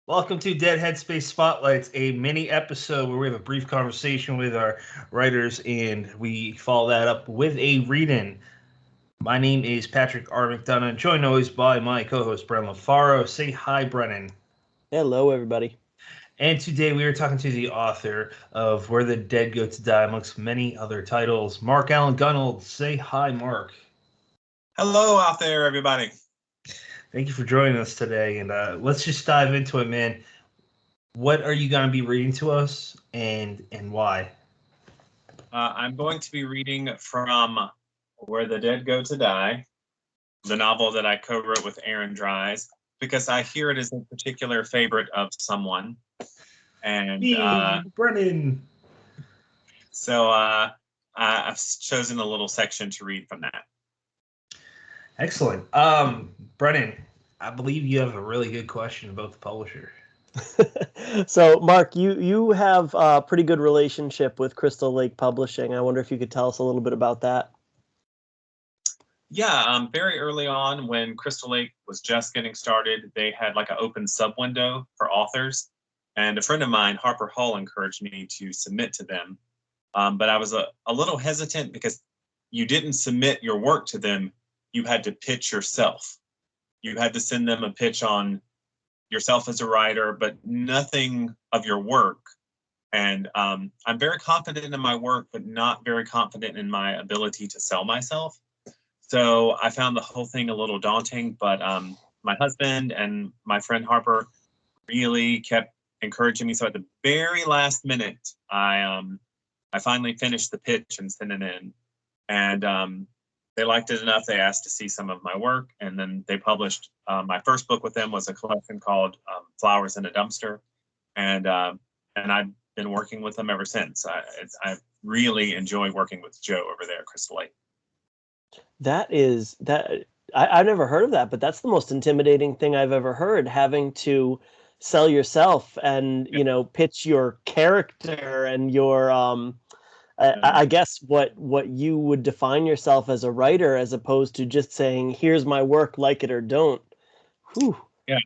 Welcome to Dead Headspace Spotlights, a mini episode where we have a brief conversation with our writers and we follow that up with a read-in. My name is Patrick R. McDonough, joined always by my co-host Brennan LaFaro. Say hi, Brennan. Hello, everybody. And today we are talking to the author of Where the Dead Go to Die, amongst many other titles, Mark Allan Gunnells. Say hi, Mark. Hello out there, everybody. Thank you for joining us today, and let's just dive into it, man. What are you going to be reading to us, and why? I'm going to be reading from Where the Dead Go to Die, the novel that I co-wrote with Aaron Dries, because I hear it is a particular favorite of someone. And Brennan. So I've chosen a little section to read from that. Excellent. Brennan, I believe you have a really good question about the publisher. So, Mark, you have a pretty good relationship with Crystal Lake Publishing. I wonder if you could tell us a little bit about that. Yeah, very early on when Crystal Lake was just getting started, they had like an open sub window for authors. And a friend of mine, Harper Hall, encouraged me to submit to them. But I was a little hesitant because you didn't submit your work to them. You had to pitch yourself. You had to send them a pitch on yourself as a writer, but nothing of your work. And I'm very confident in my work, but not very confident in my ability to sell myself. So I found the whole thing a little daunting, but my husband and my friend Harper really kept encouraging me. So at the very last minute, I finally finished the pitch and sent it in. And they liked it enough. They asked to see some of my work, and then they published. My first book with them was a collection called Flowers in a Dumpster, and I've been working with them ever since. I really enjoy working with Joe over there at Crystal Lake. I've never heard of that, but that's the most intimidating thing I've ever heard, having to sell yourself and, pitch your character and your, I guess what you would define yourself as a writer, as opposed to just saying, here's my work, like it or don't. Whew. Yeah,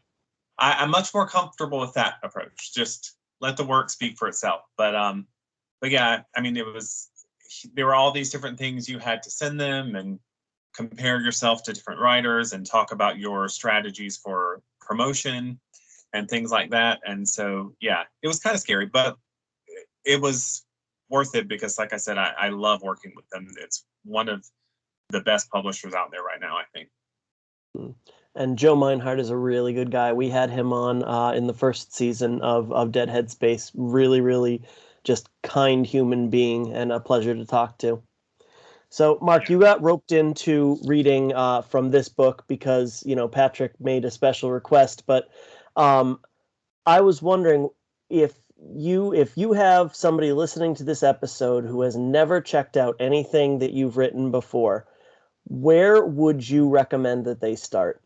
I'm much more comfortable with that approach. Just let the work speak for itself. But yeah, I mean, there were all these different things you had to send them and compare yourself to different writers and talk about your strategies for promotion and things like that. And so, yeah, it was kind of scary, but it was worth it because, like I said, I love working with them. It's one of the best publishers out there right now, I think. And Joe Meinhardt is a really good guy. We had him on in the first season of Dead Headspace. Really, really just kind human being and a pleasure to talk to. So, Mark, you got roped into reading from this book because, Patrick made a special request. But I was wondering if you have somebody listening to this episode who has never checked out anything that you've written before, where would you recommend that they start?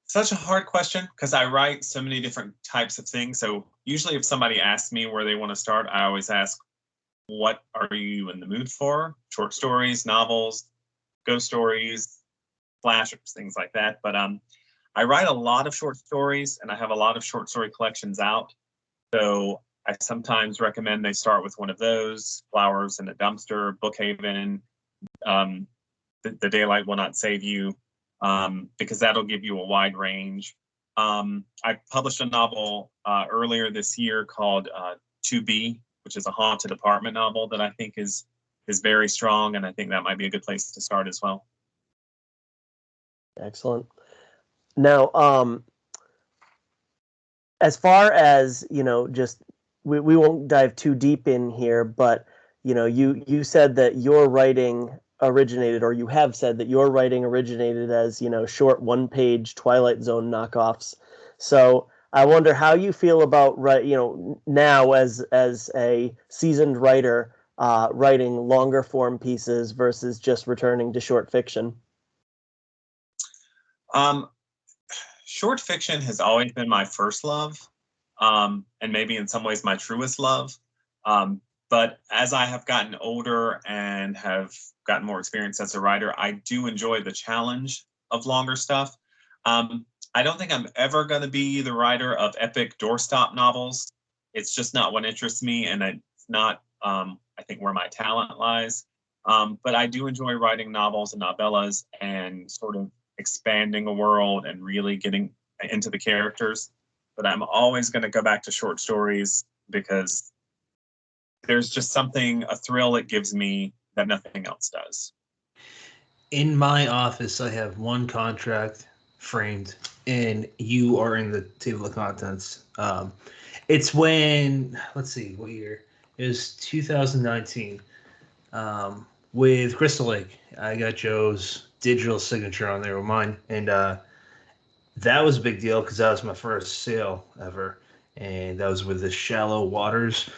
Such a hard question because I write so many different types of things. So usually if somebody asks me where they want to start, I always ask, what are you in the mood for? Short stories, novels, ghost stories, flashers, things like that. But I write a lot of short stories and I have a lot of short story collections out. So I sometimes recommend they start with one of those, Flowers in a Dumpster, Bookhaven, The Daylight Will Not Save You, because that'll give you a wide range. I published a novel earlier this year called To Be, which is a haunted apartment novel that I think is very strong, and I think that might be a good place to start as well. Excellent. Now, as far as, just we won't dive too deep in here, but you said that your writing originated, or you have said that your writing originated as, short one-page Twilight Zone knockoffs. So I wonder how you feel about now as a seasoned writer, writing longer form pieces versus just returning to short fiction. Short fiction has always been my first love, and maybe in some ways my truest love. But as I have gotten older and have gotten more experience as a writer, I do enjoy the challenge of longer stuff. I I don't think I'm ever going to be the writer of epic doorstop novels. It's just not what interests me, and it's not, I think, where my talent lies. But I do enjoy writing novels and novellas and sort of expanding a world and really getting into the characters. But I'm always going to go back to short stories because there's just something, a thrill it gives me that nothing else does. In my office, I have one contract framed, and you are in the table of contents. It's when, let's see, what year? It was 2019. With Crystal Lake, I got Joe's digital signature on there with mine, and that was a big deal because that was my first sale ever, and that was with the Shallow Waters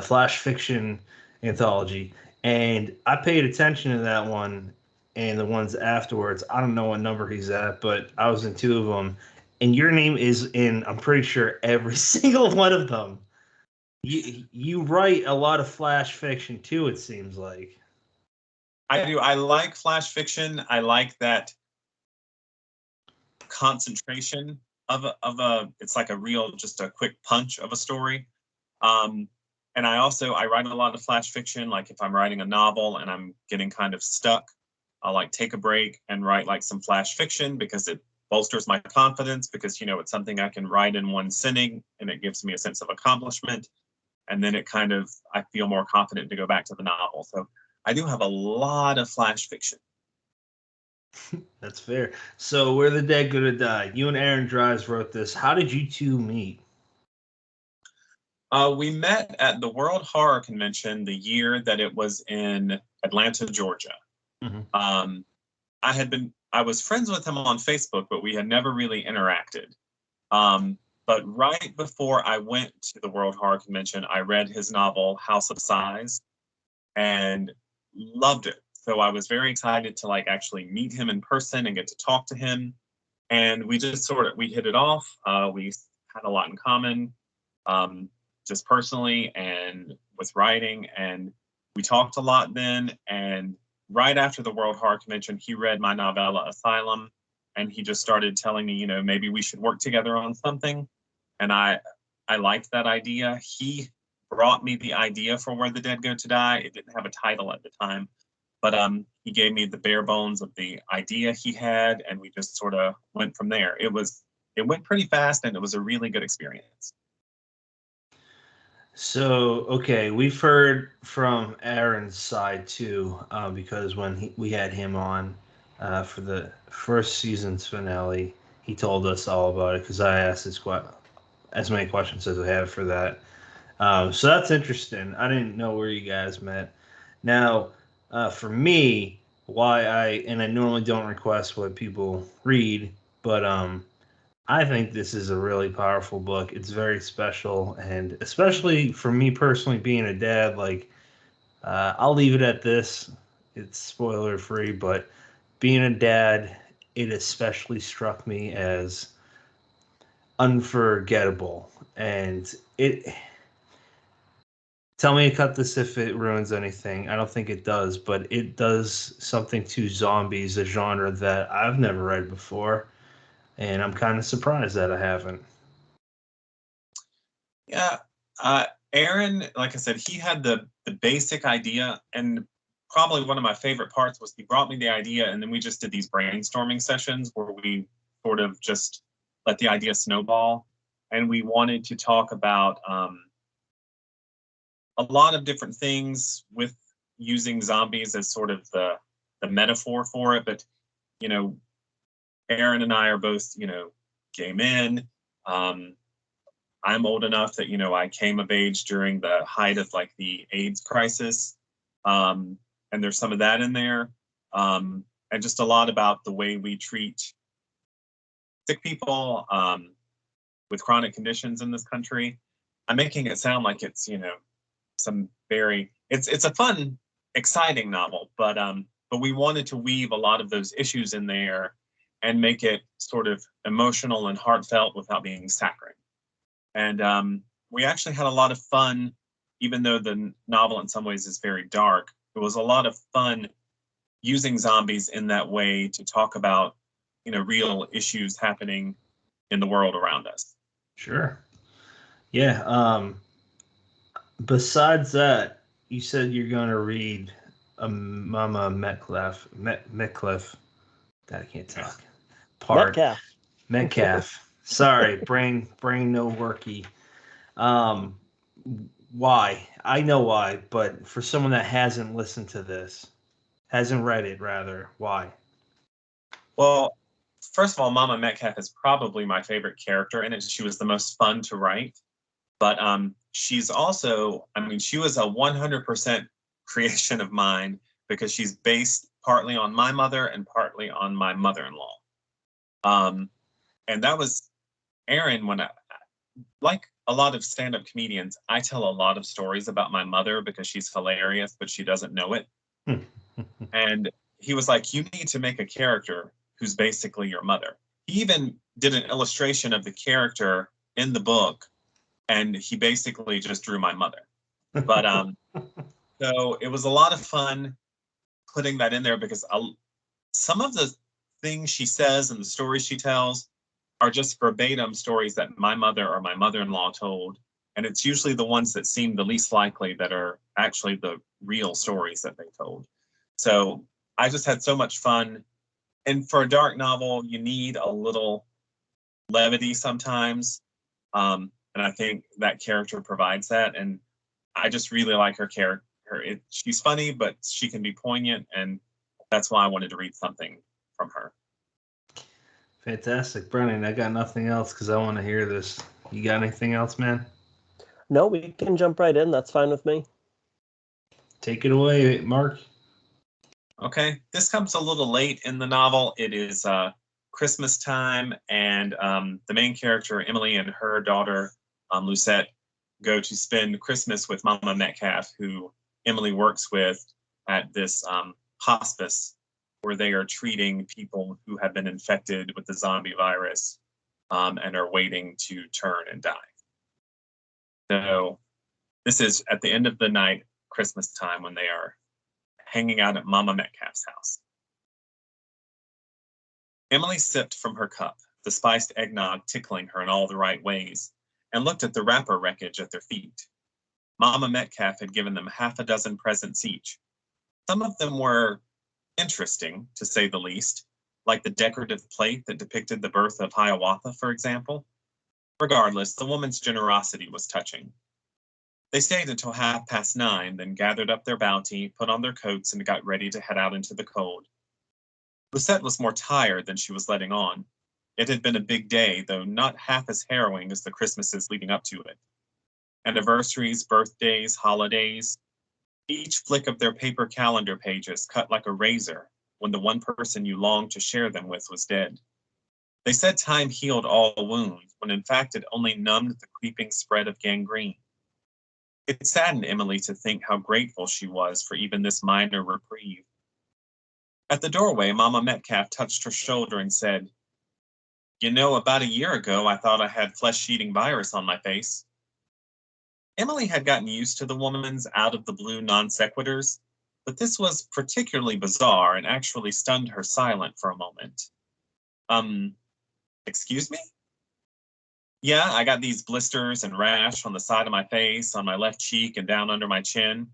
flash fiction anthology. And I paid attention to that one and the ones afterwards. I don't know what number he's at, but I was in two of them, and your name is in, I'm pretty sure, every single one of them. You write a lot of flash fiction too, it seems like. I do. I like flash fiction. I like that concentration of a it's like a real, just a quick punch of a story. And I write a lot of flash fiction. Like if I'm writing a novel and I'm getting kind of stuck, I'll like take a break and write like some flash fiction because it bolsters my confidence, because it's something I can write in one sitting and it gives me a sense of accomplishment. And then I feel more confident to go back to the novel. So I do have a lot of flash fiction. That's fair. So, Where the Dead Go to Die. You and Aaron Drives wrote this. How did you two meet? We met at the World Horror Convention the year that it was in Atlanta, Georgia. Mm-hmm. I was friends with him on Facebook, but we had never really interacted. But right before I went to the World Horror Convention, I read his novel House of Sighs and loved it. So I was very excited to like actually meet him in person and get to talk to him. And we just we hit it off. We had a lot in common, just personally and with writing. And we talked a lot then. And right after the World Horror Convention, he read my novella Asylum, and he just started telling me, maybe we should work together on something. And I liked that idea. He brought me the idea for Where the Dead Go to Die. It didn't have a title at the time, but he gave me the bare bones of the idea he had, and we just sort of went from there. It went pretty fast, and it was a really good experience. So, okay, we've heard from Aaron's side too, because when we had him on for the first season's finale, he told us all about it because I asked as many questions as I have for that. So that's interesting. I didn't know where you guys met. Now, for me, and I normally don't request what people read, but I think this is a really powerful book. It's very special, and especially for me personally, being a dad, like I'll leave it at this. It's spoiler free, but being a dad, it especially struck me as unforgettable, and it. Tell me to cut this if it ruins anything. I don't think it does, but it does something to zombies, a genre that I've never read before, and I'm kind of surprised that I haven't. Yeah, Aaron, like I said, he had the basic idea, and probably one of my favorite parts was he brought me the idea, and then we just did these brainstorming sessions where we sort of just let the idea snowball, and we wanted to talk about a lot of different things with using zombies as sort of the metaphor for it. But Aaron and I are both gay men. I'm old enough that I came of age during the height of like the AIDS crisis, and there's some of that in there, and just a lot about the way we treat sick people with chronic conditions in this country. I'm making it sound like it's it's a fun, exciting novel, but we wanted to weave a lot of those issues in there and make it sort of emotional and heartfelt without being saccharine. And we actually had a lot of fun, even though the novel in some ways is very dark. It was a lot of fun using zombies in that way to talk about real issues happening in the world around us. Sure. Yeah. Besides that, you said you're going to read Mama Metcalf. Metcalf. God, I can't talk. Metcalf. Metcalf. Sorry, brain no worky. Um, why? I know why, but for someone that hasn't listened to this, hasn't read it, rather, why? Well, first of all, Mama Metcalf is probably my favorite character in it. She was the most fun to write. But she's also, I mean, she was a 100% creation of mine because she's based partly on my mother and partly on my mother-in-law. And that was Aaron, like a lot of stand-up comedians, I tell a lot of stories about my mother because she's hilarious, but she doesn't know it. And he was like, you need to make a character who's basically your mother. He even did an illustration of the character in the book, and he basically just drew my mother. But so it was a lot of fun putting that in there because some of the things she says and the stories she tells are just verbatim stories that my mother or my mother-in-law told. And it's usually the ones that seem the least likely that are actually the real stories that they told. So I just had so much fun. And for a dark novel, you need a little levity sometimes. And I think that character provides that. And I just really like her character. She's funny, but she can be poignant. And that's why I wanted to read something from her. Fantastic. Brennan, I got nothing else because I want to hear this. You got anything else, man? No, we can jump right in. That's fine with me. Take it away, Mark. Okay. This comes a little late in the novel. It is Christmas time, and the main character, Emily, and her daughter, Lucette, go to spend Christmas with Mama Metcalf, who Emily works with at this hospice where they are treating people who have been infected with the zombie virus and are waiting to turn and die. So this is at the end of the night, Christmas time, when they are hanging out at Mama Metcalf's house. Emily sipped from her cup, the spiced eggnog tickling her in all the right ways, and looked at the wrapper wreckage at their feet. Mama Metcalf had given them half a dozen presents each. Some of them were interesting, to say the least, like the decorative plate that depicted the birth of Hiawatha, for example. Regardless, the woman's generosity was touching. They stayed until 9:30, then gathered up their bounty, put on their coats, and got ready to head out into the cold. Lucette was more tired than she was letting on. It had been a big day, though not half as harrowing as the Christmases leading up to it. Anniversaries, birthdays, holidays. Each flick of their paper calendar pages cut like a razor when the one person you longed to share them with was dead. They said time healed all wounds, when in fact it only numbed the creeping spread of gangrene. It saddened Emily to think how grateful she was for even this minor reprieve. At the doorway, Mama Metcalf touched her shoulder and said, "You know, about a year ago, I thought I had flesh-eating virus on my face." Emily had gotten used to the woman's out-of-the-blue non-sequiturs, but this was particularly bizarre and actually stunned her silent for a moment. Excuse me? Yeah, I got these blisters and rash on the side of my face, on my left cheek, and down under my chin.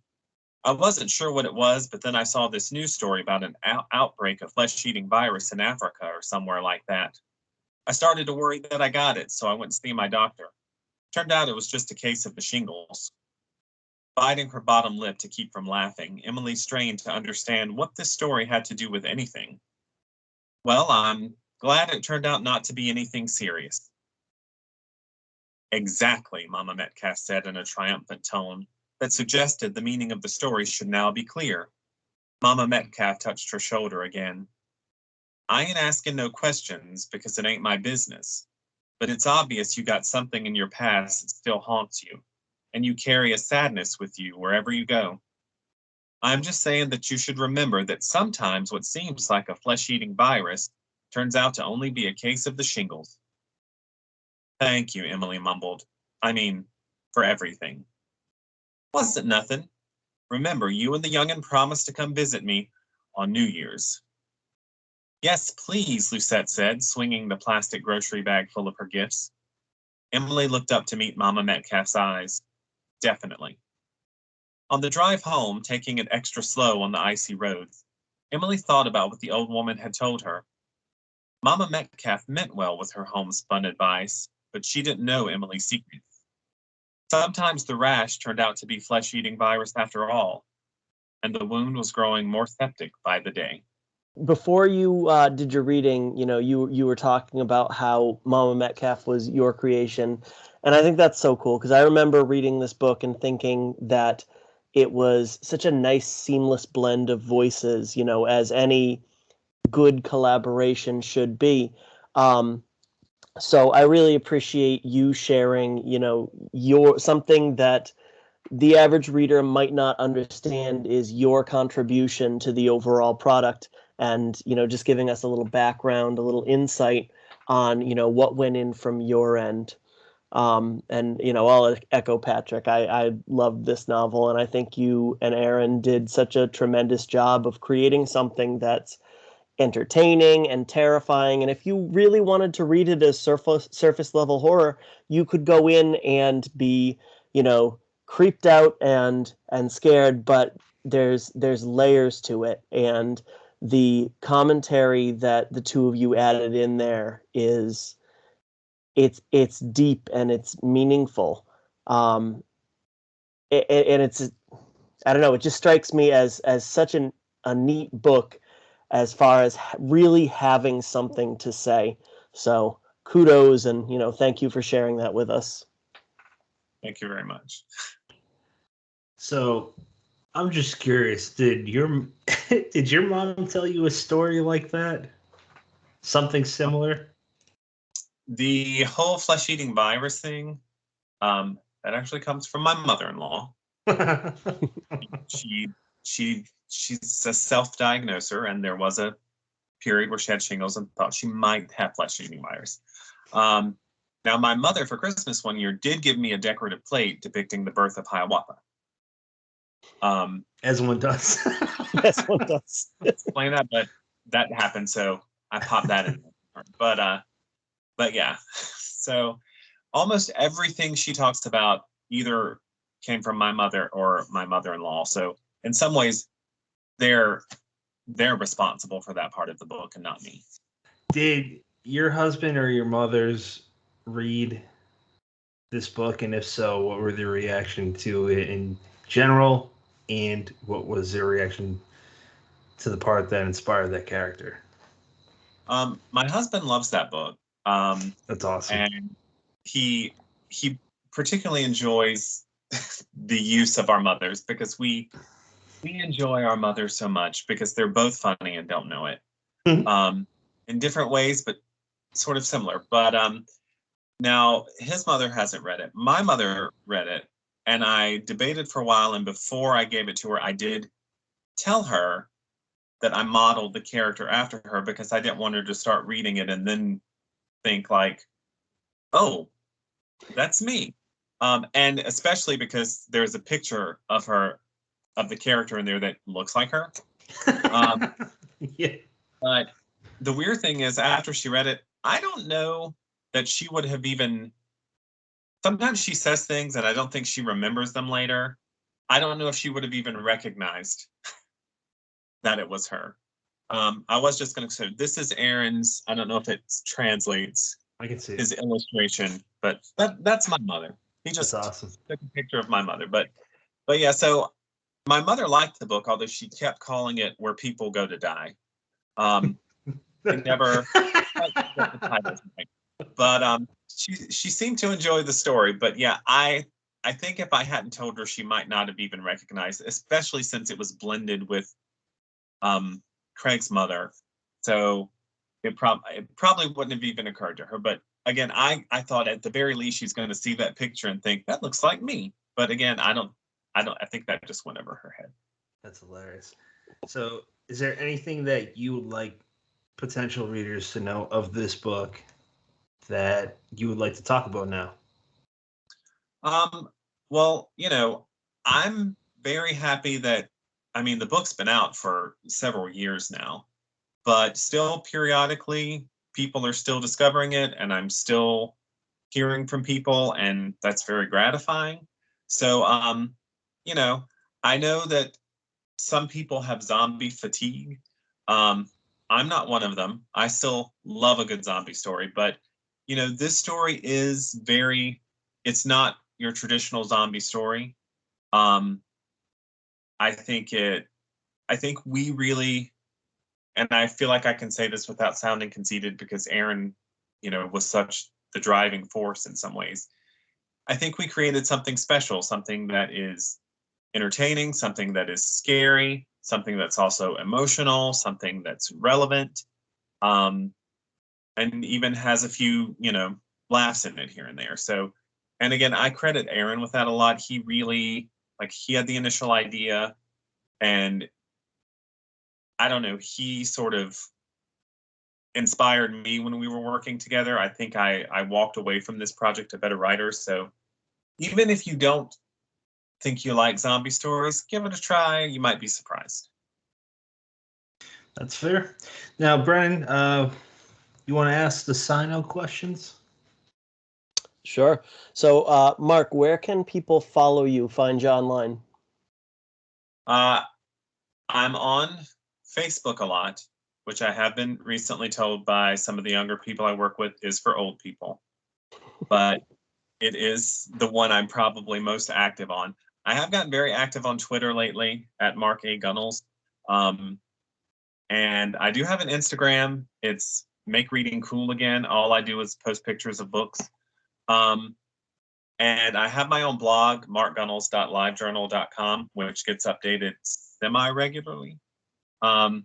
I wasn't sure what it was, but then I saw this news story about an outbreak of flesh-eating virus in Africa or somewhere like that. I started to worry that I got it, so I went to see my doctor. Turned out it was just a case of the shingles. Biting her bottom lip to keep from laughing, Emily strained to understand what this story had to do with anything. Well, I'm glad it turned out not to be anything serious. Exactly, Mama Metcalf said in a triumphant tone that suggested the meaning of the story should now be clear. Mama Metcalf touched her shoulder again. I ain't asking no questions because it ain't my business. But it's obvious you got something in your past that still haunts you, and you carry a sadness with you wherever you go. I'm just saying that you should remember that sometimes what seems like a flesh-eating virus turns out to only be a case of the shingles. Thank you, Emily mumbled. I mean, for everything. Wasn't nothing. Remember, you and the young'un promised to come visit me on New Year's. Yes, please, Lucette said, swinging the plastic grocery bag full of her gifts. Emily looked up to meet Mama Metcalf's eyes. Definitely. On the drive home, taking it extra slow on the icy roads, Emily thought about what the old woman had told her. Mama Metcalf meant well with her homespun advice, but she didn't know Emily's secrets. Sometimes the rash turned out to be flesh-eating virus after all, and the wound was growing more septic by the day. Before you did your reading, you were talking about how Mama Metcalf was your creation, and I think that's so cool because I remember reading this book and thinking that it was such a nice, seamless blend of voices, as any good collaboration should be. So I really appreciate you sharing, your something that the average reader might not understand is your contribution to the overall product, and just giving us a little background, a little insight on what went in from your end. And I'll echo Patrick. I loved this novel, and I think you and Aaron did such a tremendous job of creating something that's entertaining and terrifying. And if you really wanted to read it as surface level horror, you could go in and be, creeped out and scared, but there's layers to it, and the commentary that the two of you added in there is it's deep and it's meaningful. And it's, I don't know, it just strikes me as such a neat book as far as really having something to say. So kudos, and thank you for sharing that with us. Thank you very much. So I'm just curious, did your did your mom tell you a story like that? Something similar? The whole flesh-eating virus thing, that actually comes from my mother-in-law. She she's a self-diagnoser, and there was a period where she had shingles and thought she might have flesh-eating virus. Now, my mother for Christmas one year did give me a decorative plate depicting the birth of Hiawatha. As one does. As one does. Explain that, but that happened, so I popped that in. But yeah, so almost everything she talks about either came from my mother or my mother-in-law. So in some ways, they're responsible for that part of the book and not me. Did your husband or your mother's read this book, and if so, what were their reaction to it in general, and what was their reaction to the part that inspired that character? My husband loves that book. That's awesome. And he particularly enjoys the use of our mothers, because we enjoy our mothers so much because they're both funny and don't know it. In different ways, but sort of similar. But now his mother hasn't read it. My mother read it, and I debated for a while, and before I gave it to her, I did tell her that I modeled the character after her, because I didn't want her to start reading it and then think like, oh, that's me. And especially because there's a picture of her, of the character in there that looks like her. Yeah. But the weird thing is, after she read it, I don't know that she would have even, sometimes she says things and I don't think she remembers them later. I don't know if she would have even recognized that it was her. I was just going to say, this is Aaron's, I don't know if it translates, I can see his it. illustration, but that's my mother. He just That's awesome. took a picture of my mother. But yeah, so my mother liked the book, although she kept calling it Where People Go to Die. I never quite got the title right. But she seemed to enjoy the story. But yeah, I think if I hadn't told her, she might not have even recognized it, especially since it was blended with Craig's mother. So it probably wouldn't have even occurred to her. But again, I thought at the very least she's going to see that picture and think that looks like me. But again, I think that just went over her head. That's hilarious. So, is there anything that you would like potential readers to know of this book that you would like to talk about now? Well, I'm very happy that, I mean, the book's been out for several years now. but still periodically people are still discovering it, and I'm still hearing from people, and that's very gratifying. So, I know that some people have zombie fatigue. I'm not one of them. I still love a good zombie story, but this story is it's not your traditional zombie story. Um, I think we really, and I feel like I can say this without sounding conceited because Aaron, was such the driving force in some ways. I think we created something special, something that is entertaining, something that is scary, something that's also emotional, something that's relevant, and even has a few, laughs in it here and there. So, and again, I credit Aaron with that a lot. He really, he had the initial idea, and I don't know, he sort of inspired me when we were working together. I think I walked away from this project a better writer. So even if you don't think you like zombie stories, give it a try. You might be surprised. That's fair. Now, Brennan, you want to ask the sign-out questions? Sure. So, Mark, where can people follow you, find you online? I'm on Facebook a lot, which I have been recently told by some of the younger people I work with is for old people. But it is the one I'm probably most active on. I have gotten very active on Twitter lately at Mark A. Gunnells. And I do have an Instagram. It's Make Reading Cool Again. All I do is post pictures of books. And I have my own blog, markgunnells.livejournal.com, which gets updated semi-regularly. I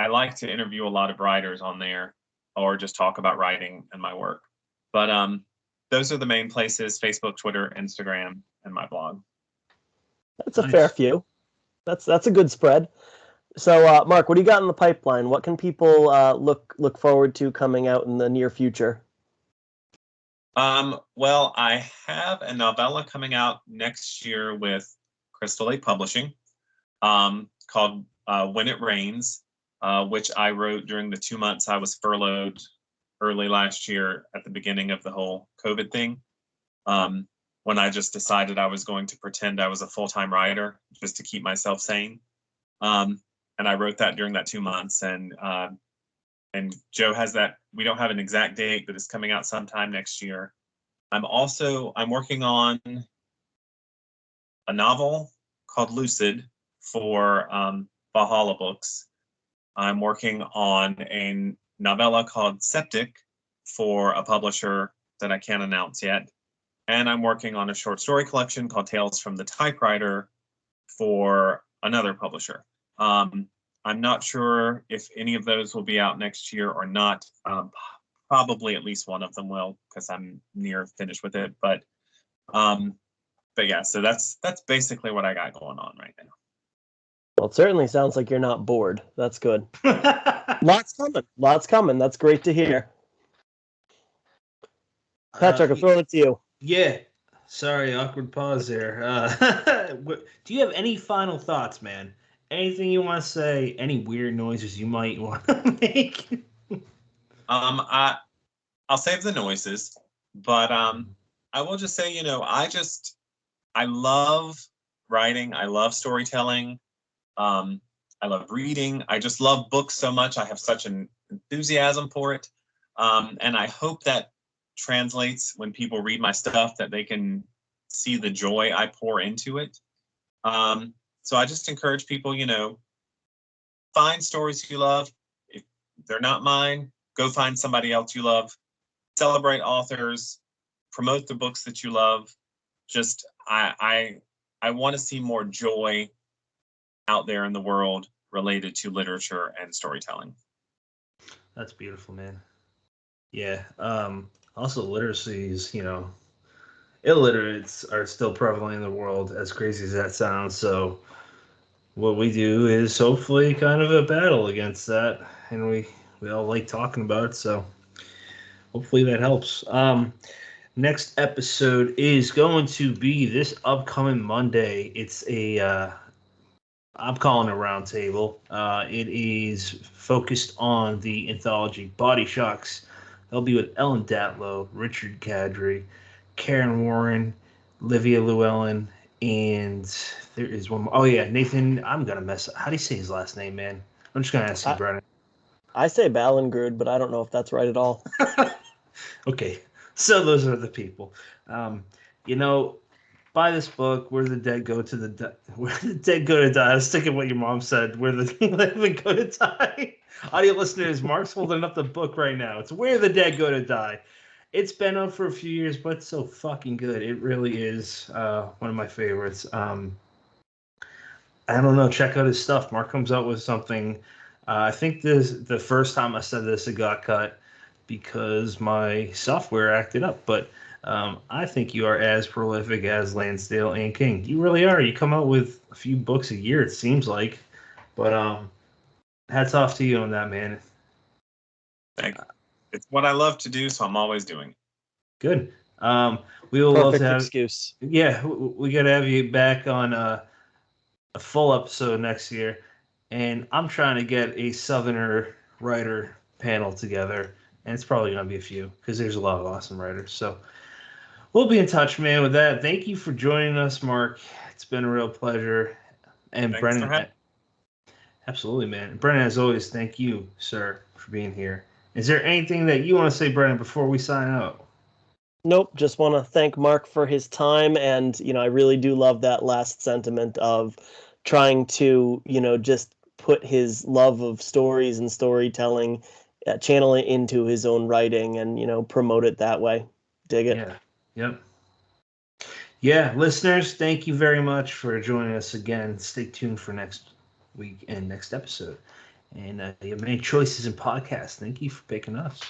like to interview a lot of writers on there or just talk about writing and my work. But those are the main places: Facebook, Twitter, Instagram, and my blog. That's a fair few. That's a good spread. So, Mark, what do you got in the pipeline? What can people look forward to coming out in the near future? Well, I have a novella coming out next year with Crystal Lake Publishing, called When It Rains, which I wrote during the 2 months I was furloughed early last year at the beginning of the whole COVID thing, when I just decided I was going to pretend I was a full-time writer just to keep myself sane. And I wrote that during that 2 months, and Joe has that. We don't have an exact date, but it's coming out sometime next year. I'm working on a novel called Lucid for Valhalla Books. I'm working on a novella called Septic for a publisher that I can't announce yet. And I'm working on a short story collection called Tales from the Typewriter for another publisher. I'm not sure if any of those will be out next year or not. Probably at least one of them will, because I'm near finished with it. But yeah, so that's basically what I got going on right now. Well, it certainly sounds like you're not bored. That's good. Lots coming. That's great to hear. Patrick, I'll throw it to you. Yeah. Sorry, awkward pause there. Do you have any final thoughts, man? Anything you want to say? Any weird noises you might want to make? I'll save the noises, but I will just say, I love writing. I love storytelling. I love reading. I just love books so much. I have such an enthusiasm for it. And I hope that translates when people read my stuff, that they can see the joy I pour into it. So I just encourage people, find stories you love. If they're not mine, go find somebody else you love. Celebrate authors, promote the books that you love. Just, I want to see more joy out there in the world related to literature and storytelling. That's beautiful, man. Yeah. Also, literacy is, illiterates are still prevalent in the world, as crazy as that sounds. So what we do is hopefully kind of a battle against that, and we all like talking about it. So hopefully that helps. Next episode is going to be this upcoming Monday. It's a I'm calling a roundtable. It is focused on the anthology Body Shocks. They'll be with Ellen Datlow, Richard Cadre, Karen Warren, Livia Llewellyn, and there is one more. Oh, yeah, Nathan. I'm going to mess up. How do you say his last name, man? I'm just going to ask you, Brennan. I say Ballingrud, but I don't know if that's right at all. Okay, so those are the people. You know, buy this book. Where the dead go to where the dead go to die. I was thinking what your mom said. Where the living go to die. Audio listeners, Mark's holding up the book right now. It's Where the Dead Go to Die. It's been out for a few years, but it's so fucking good. It really is one of my favorites. I don't know. Check out his stuff. Mark comes out with something. I think the first time I said this, it got cut because my software acted up. But I think you are as prolific as Lansdale and King. You really are. You come out with a few books a year, it seems like. But hats off to you on that, man. Thank you. It's what I love to do, so I'm always doing it. Good. We will love Perfect to have. excuse. Yeah, we got to have you back on a full episode next year, and I'm trying to get a Southerner writer panel together, and it's probably gonna be a few because there's a lot of awesome writers. So we'll be in touch, man. With that, thank you for joining us, Mark. It's been a real pleasure. And Thanks Brennan, absolutely, man. Brennan, as always, thank you, sir, for being here. Is there anything that you want to say, Brennan, before we sign out? Nope, just want to thank Mark for his time. And, I really do love that last sentiment of trying to, just put his love of stories and storytelling, channel it into his own writing and, promote it that way. Dig it. Yeah. Yep. Yeah, listeners, thank you very much for joining us again. Stay tuned for next week and next episode. And you have many choices in podcasts. Thank you for picking us.